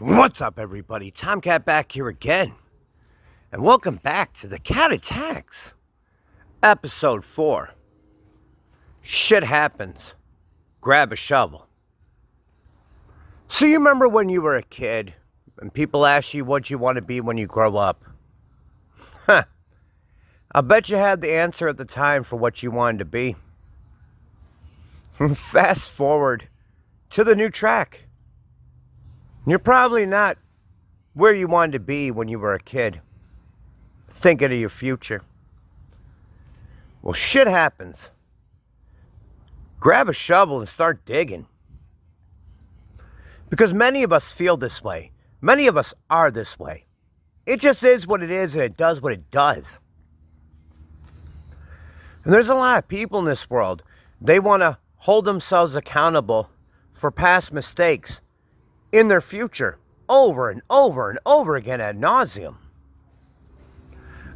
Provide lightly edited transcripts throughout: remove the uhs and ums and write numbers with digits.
What's up, everybody? Tomcat back here again. And welcome back to the Cat Attacks, Episode 4. Shit happens. Grab a shovel. So you remember when you were a kid, and people asked you what you want to be when you grow up? Huh. I bet you had the answer at the time for what you wanted to be. Fast forward to the new track. You're probably not where you wanted to be when you were a kid, thinking of your future. Well, shit happens. Grab a shovel and start digging. Because many of us feel this way. Many of us are this way. It just is what it is, and it does what it does. And there's a lot of people in this world. They want to hold themselves accountable for past mistakes in their future, over and over and over again ad nauseum.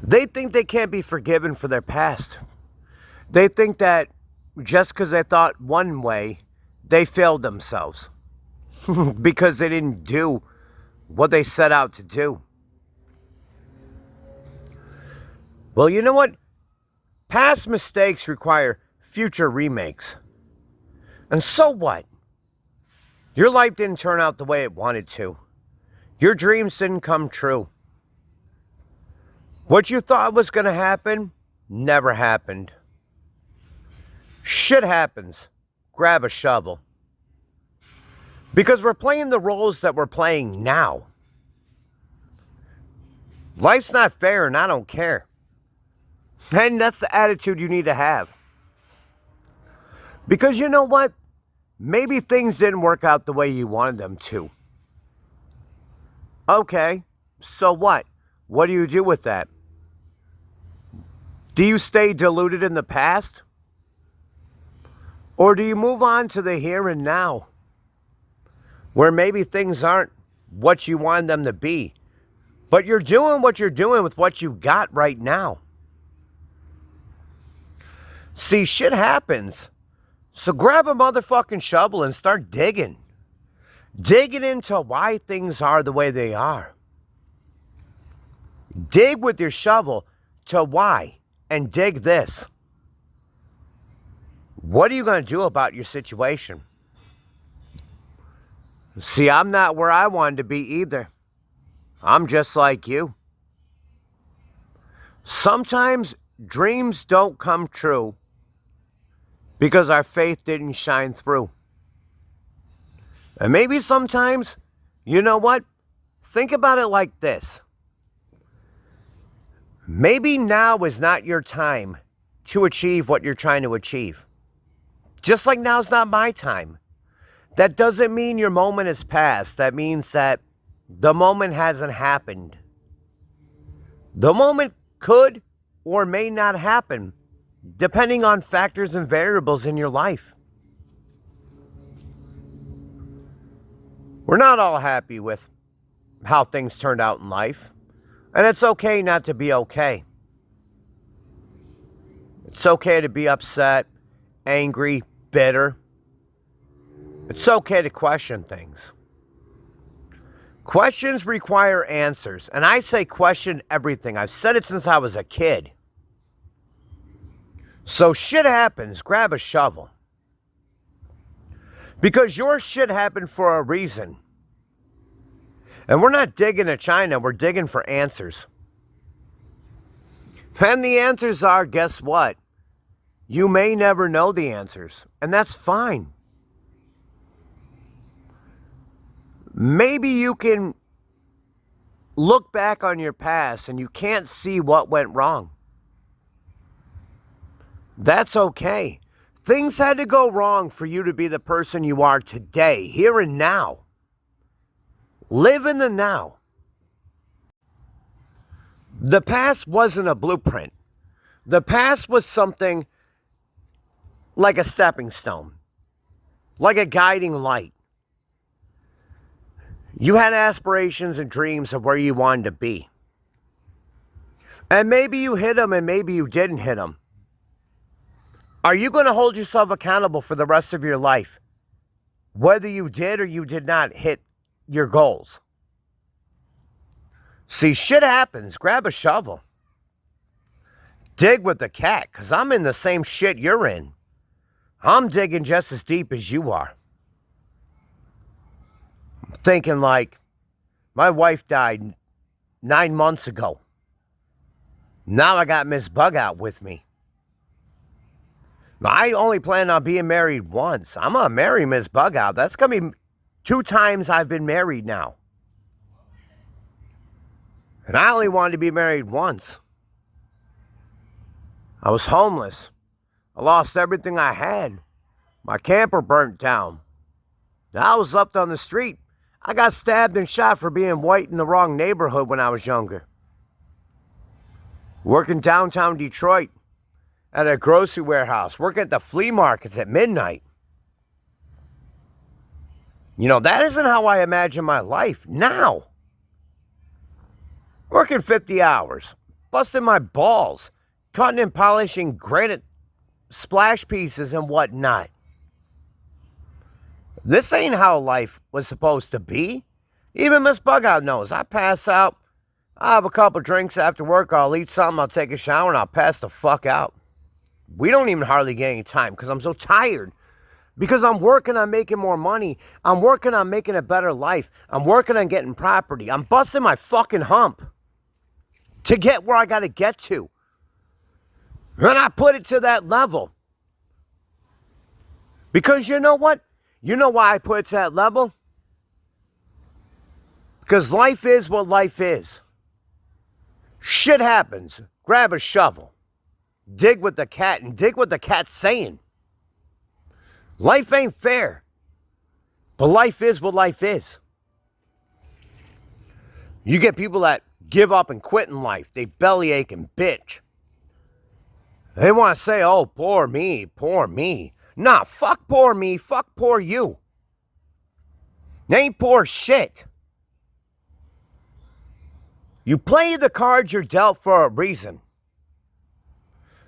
They think they can't be forgiven for their past. They think that just because they thought one way, they failed themselves. Because they didn't do what they set out to do. Well, you know what? Past mistakes require future remakes. And so what? Your life didn't turn out the way it wanted to. Your dreams didn't come true. What you thought was going to happen never happened. Shit happens. Grab a shovel. Because we're playing the roles that we're playing now. Life's not fair and I don't care. And that's the attitude you need to have. Because you know what? Maybe things didn't work out the way you wanted them to. Okay, so what? What do you do with that? Do you stay deluded in the past? Or do you move on to the here and now? Where maybe things aren't what you wanted them to be. But you're doing what you're doing with what you got right now. See, shit happens. So grab a motherfucking shovel and start digging. Digging into why things are the way they are. Dig with your shovel to why. And dig this. What are you going to do about your situation? See, I'm not where I wanted to be either. I'm just like you. Sometimes dreams don't come true because our faith didn't shine through. And maybe sometimes, you know what? Think about it like this. Maybe now is not your time to achieve what you're trying to achieve. Just like now's not my time. That doesn't mean your moment has passed. That means that the moment hasn't happened. The moment could or may not happen, depending on factors and variables in your life. We're not all happy with how things turned out in life. And it's okay not to be okay. It's okay to be upset, angry, bitter. It's okay to question things. Questions require answers. And I say question everything. I've said it since I was a kid. So shit happens, grab a shovel. Because your shit happened for a reason. And we're not digging to China, we're digging for answers. And the answers are, guess what? You may never know the answers, and that's fine. Maybe you can look back on your past and you can't see what went wrong. That's okay. Things had to go wrong for you to be the person you are today, here and now. Live in the now. The past wasn't a blueprint. The past was something like a stepping stone, like a guiding light. You had aspirations and dreams of where you wanted to be. And maybe you hit them and maybe you didn't hit them. Are you going to hold yourself accountable for the rest of your life, whether you did or you did not hit your goals? See, shit happens. Grab a shovel. Dig with the cat, because I'm in the same shit you're in. I'm digging just as deep as you are. I'm thinking like, my wife died 9 months ago. Now I got Miss Bug Out with me. I only plan on being married once. I'm going to marry Miss Bug Out. That's going to be 2 times I've been married now. And I only wanted to be married once. I was homeless. I lost everything I had. My camper burnt down. I was left on the street. I got stabbed and shot for being white in the wrong neighborhood when I was younger. Working downtown Detroit at a grocery warehouse. Working at the flea markets at midnight. You know, that isn't how I imagine my life now. Working 50 hours. Busting my balls. Cutting and polishing granite splash pieces and whatnot. This ain't how life was supposed to be. Even Miss Bug Out knows. I pass out. I'll have a couple drinks after work. I'll eat something. I'll take a shower and I'll pass the fuck out. We don't even hardly get any time because I'm so tired. Because I'm working on making more money. I'm working on making a better life. I'm working on getting property. I'm busting my fucking hump to get where I got to get to. And I put it to that level. Because you know what? You know why I put it to that level? Because life is what life is. Shit happens. Grab a shovel. Dig with the cat and dig what the cat's saying. Life ain't fair. But life is what life is. You get people that give up and quit in life. They bellyache and bitch. They want to say, oh, poor me, poor me. Nah, fuck poor me, fuck poor you. They ain't poor shit. You play the cards you're dealt for a reason.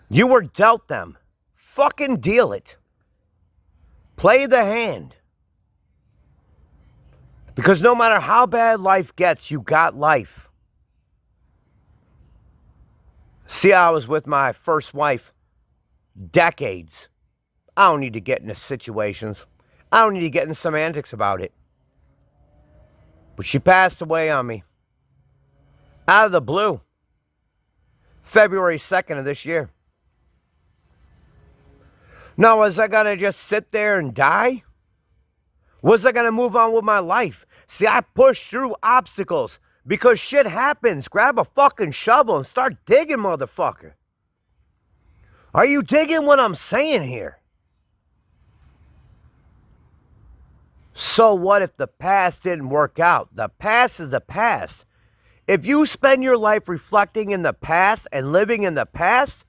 You were dealt them. Fucking deal it. Play the hand. Because no matter how bad life gets, you got life. See, I was with my first wife decades. I don't need to get into situations. I don't need to get into semantics about it. But she passed away on me. Out of the blue. February 2nd of this year. Now, was I going to just sit there and die? Was I going to move on with my life? See, I pushed through obstacles. Because shit happens. Grab a fucking shovel and start digging, motherfucker. Are you digging what I'm saying here? So what if the past didn't work out? The past is the past. If you spend your life reflecting in the past and living in the past,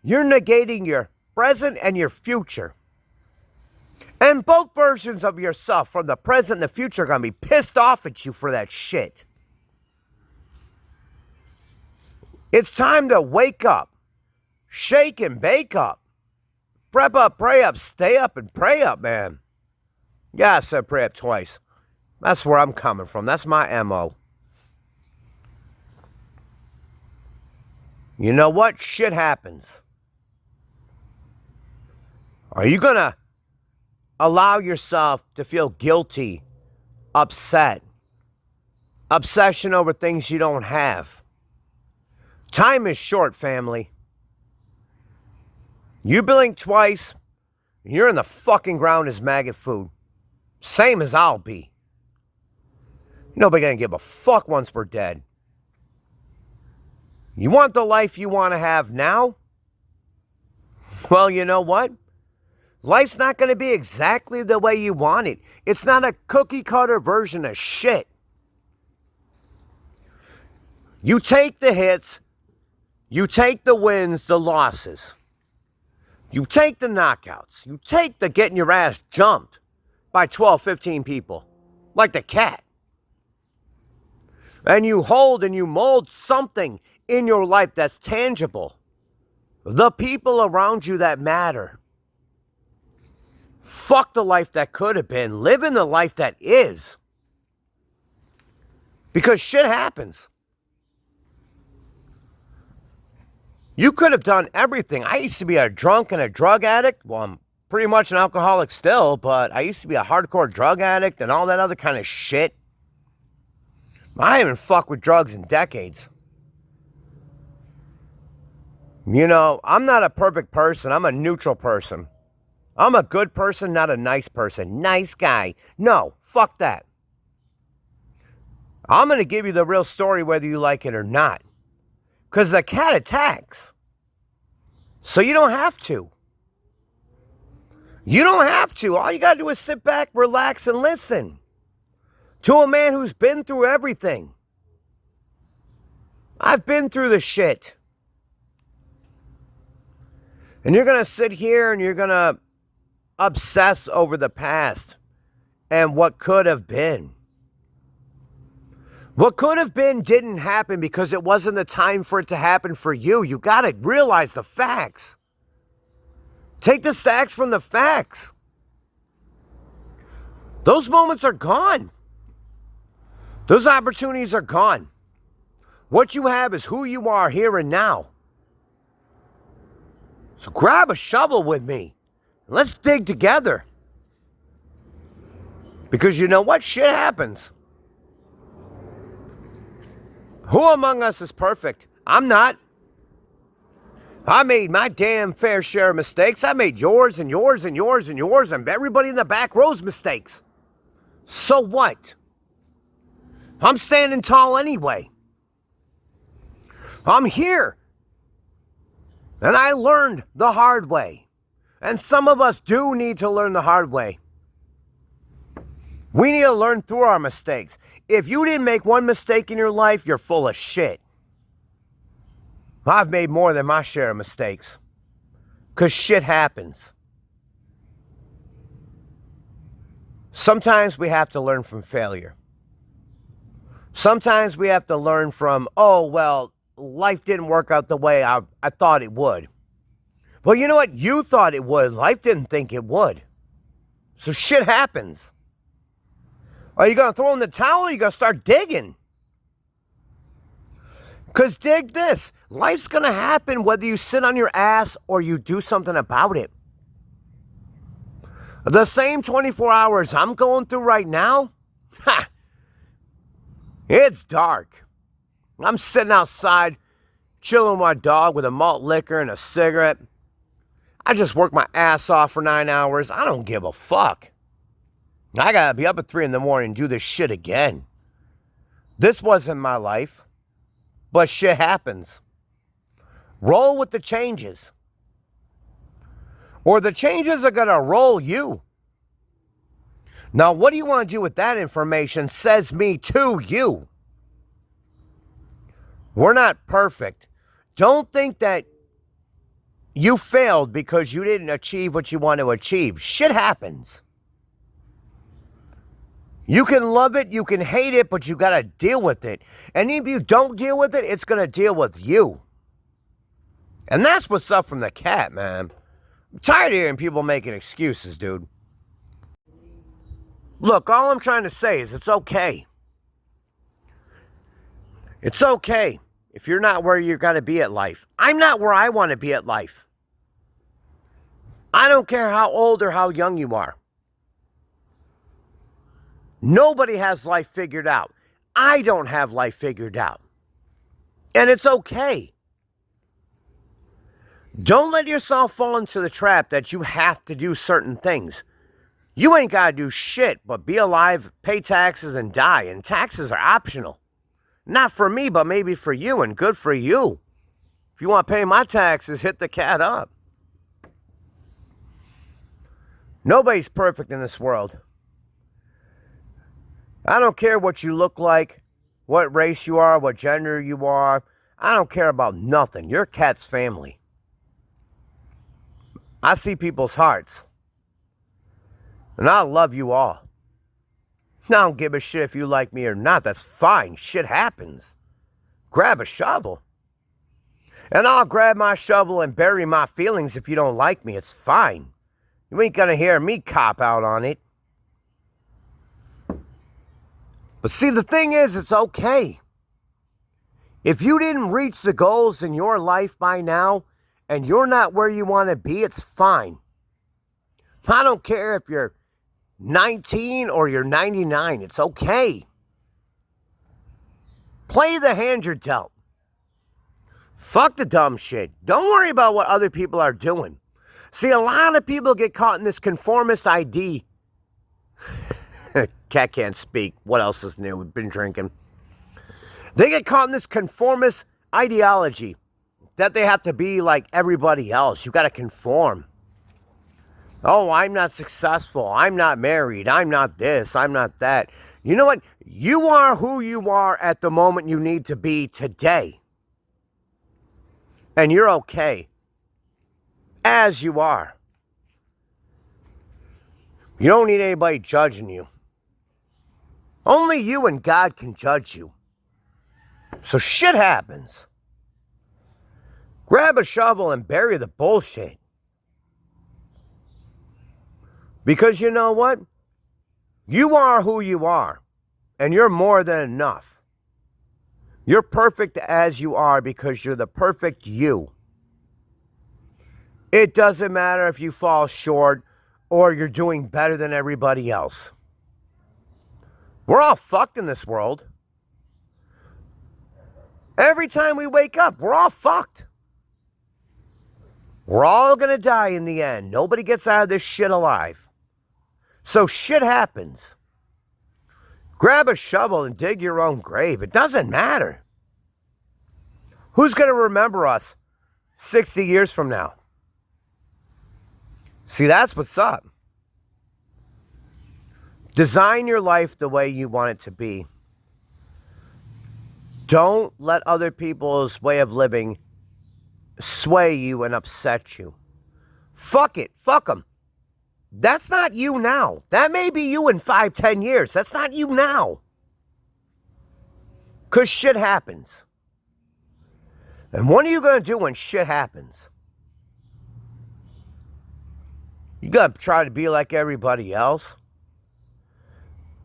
you're negating your present and your future. And both versions of yourself from the present and the future are going to be pissed off at you for that shit. It's time to wake up. Shake and bake up. Prep up, pray up, stay up and pray up, man. Yeah, I said pray up twice. That's where I'm coming from. That's my MO. You know what? Shit happens. Are you going to allow yourself to feel guilty, upset, obsession over things you don't have? Time is short, family. You blink twice, you're in the fucking ground as maggot food. Same as I'll be. Nobody gonna give a fuck once we're dead. You want the life you want to have now? Well, you know what? Life's not going to be exactly the way you want it. It's not a cookie cutter version of shit. You take the hits, you take the wins, the losses. You take the knockouts. You take the getting your ass jumped by 12, 15 people, like the cat. And you hold and you mold something in your life that's tangible. The people around you that matter. Fuck the life that could have been. Live in the life that is. Because shit happens. You could have done everything. I used to be a drunk and a drug addict. Well, I'm pretty much an alcoholic still, but I used to be a hardcore drug addict and all that other kind of shit. I haven't fucked with drugs in decades. You know, I'm not a perfect person. I'm a neutral person. I'm a good person, not a nice person. Nice guy. No, fuck that. I'm going to give you the real story whether you like it or not. Because the cat attacks. So you don't have to. You don't have to. All you got to do is sit back, relax, and listen to a man who's been through everything. I've been through the shit. And you're going to sit here and you're going to obsess over the past and what could have been. What could have been didn't happen because it wasn't the time for it to happen for you. You got to realize the facts. Take the stacks from the facts. Those moments are gone. Those opportunities are gone. What you have is who you are here and now. So grab a shovel with me. And let's dig together. Because you know what? Shit happens. Who among us is perfect? I'm not. I made my damn fair share of mistakes. I made yours and yours and yours and yours and everybody in the back row's mistakes. So what? I'm standing tall anyway. I'm here. And I learned the hard way. And some of us do need to learn the hard way. We need to learn through our mistakes. If you didn't make one mistake in your life, you're full of shit. I've made more than my share of mistakes. Because shit happens. Sometimes we have to learn from failure. Sometimes we have to learn from, oh, well, life didn't work out the way I thought it would. Well, you know what? You thought it would. Life didn't think it would. So shit happens. Are you going to throw in the towel or are you going to start digging? Because dig this. Life's going to happen whether you sit on your ass or you do something about it. The same 24 hours I'm going through right now, it's dark. I'm sitting outside, chilling with my dog with a malt liquor and a cigarette. I just worked my ass off for 9 hours. I don't give a fuck. I gotta be up at 3 in the morning and do this shit again. This wasn't my life, but shit happens. Roll with the changes. Or the changes are gonna roll you. Now, what do you want to do with that information says me to you. We're not perfect. Don't think that you failed because you didn't achieve what you want to achieve. Shit happens. You can love it, you can hate it, but you got to deal with it. And if you don't deal with it, it's going to deal with you. And that's what's up from the cat, man. I'm tired of hearing people making excuses, dude. Look, all I'm trying to say is it's okay. It's okay if you're not where you're going to be at life. I'm not where I want to be at life. I don't care how old or how young you are. Nobody has life figured out. I don't have life figured out. And it's okay. Don't let yourself fall into the trap that you have to do certain things. You ain't got to do shit but be alive, pay taxes, and die. And taxes are optional. Not for me, but maybe for you, and good for you. If you want to pay my taxes, hit the cat up. Nobody's perfect in this world. I don't care what you look like, what race you are, what gender you are. I don't care about nothing. You're cat's family. I see people's hearts. And I love you all. I don't give a shit if you like me or not. That's fine. Shit happens. Grab a shovel. And I'll grab my shovel and bury my feelings if you don't like me. It's fine. You ain't gonna hear me cop out on it. But see, the thing is, it's okay. If you didn't reach the goals in your life by now, and you're not where you want to be, it's fine. I don't care if you're 19 or you're 99. It's okay. Play the hand you're dealt. Fuck the dumb shit. Don't worry about what other people are doing. See, a lot of people get caught in this conformist ID. Cat can't speak. What else is new? We've been drinking. They get caught in this conformist ideology that they have to be like everybody else. You got to conform. Oh, I'm not successful. I'm not married. I'm not this. I'm not that. You know what? You are who you are at the moment you need to be today. And you're okay as you are. You don't need anybody judging you. Only you and God can judge you. So shit happens. Grab a shovel and bury the bullshit. Because you know what? You are who you are. And you're more than enough. You're perfect as you are because you're the perfect you. It doesn't matter if you fall short or you're doing better than everybody else. We're all fucked in this world. Every time we wake up, we're all fucked. We're all going to die in the end. Nobody gets out of this shit alive. So shit happens. Grab a shovel and dig your own grave. It doesn't matter. Who's going to remember us 60 years from now? See, that's what's up. Design your life the way you want it to be. Don't let other people's way of living sway you and upset you. Fuck it. Fuck them. That's not you now. That may be you in 5, 10 years. That's not you now. Because shit happens. And what are you going to do when shit happens? You got to try to be like everybody else.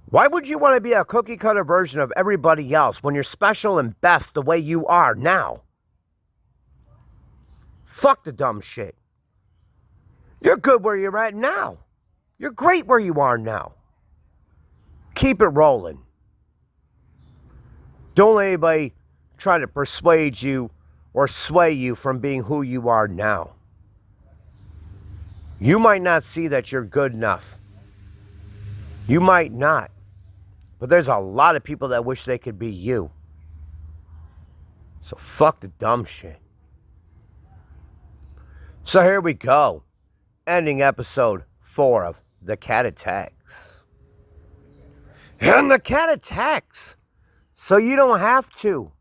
Why would you want to be a cookie cutter version of everybody else when you're special and best the way you are now? Fuck the dumb shit. You're good where you're at now. You're great where you are now. Keep it rolling. Don't let anybody try to persuade you or sway you from being who you are now. You might not see that you're good enough. You might not. But there's a lot of people that wish they could be you. So fuck the dumb shit. So here we go. Ending episode 4 of The Cat Attacks. And the cat attacks. So you don't have to.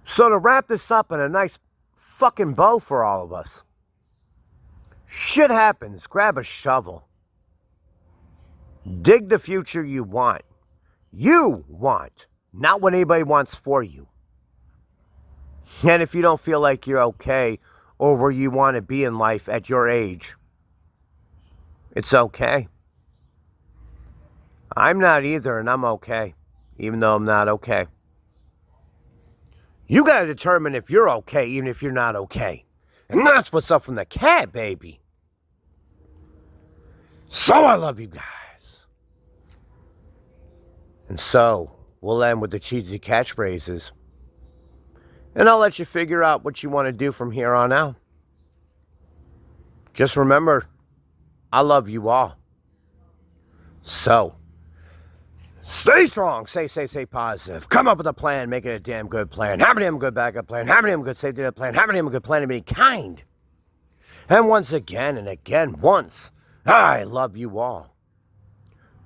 So to wrap this up in a nice fucking bow for all of us. Shit happens. Grab a shovel. Dig the future you want. You want. Not what anybody wants for you. And if you don't feel like you're okay or where you want to be in life at your age, it's okay. I'm not either, and I'm okay. Even though I'm not okay. You got to determine if you're okay, even if you're not okay. And that's what's up from the cat, baby. So I love you guys. And so, we'll end with the cheesy catchphrases. And I'll let you figure out what you want to do from here on out. Just remember, I love you all. So, stay strong, stay positive. Come up with a plan, make it a damn good plan. Have a damn good backup plan. Have a damn good safety net plan. Have a damn good plan of any kind. And once again and again, I love you all.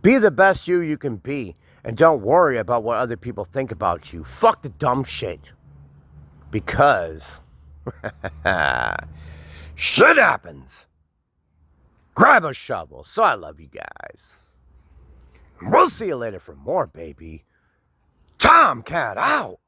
Be the best you can be. And don't worry about what other people think about you. Fuck the dumb shit. Because shit happens. Grab a shovel. So I love you guys. We'll see you later for more, baby. Tomcat out.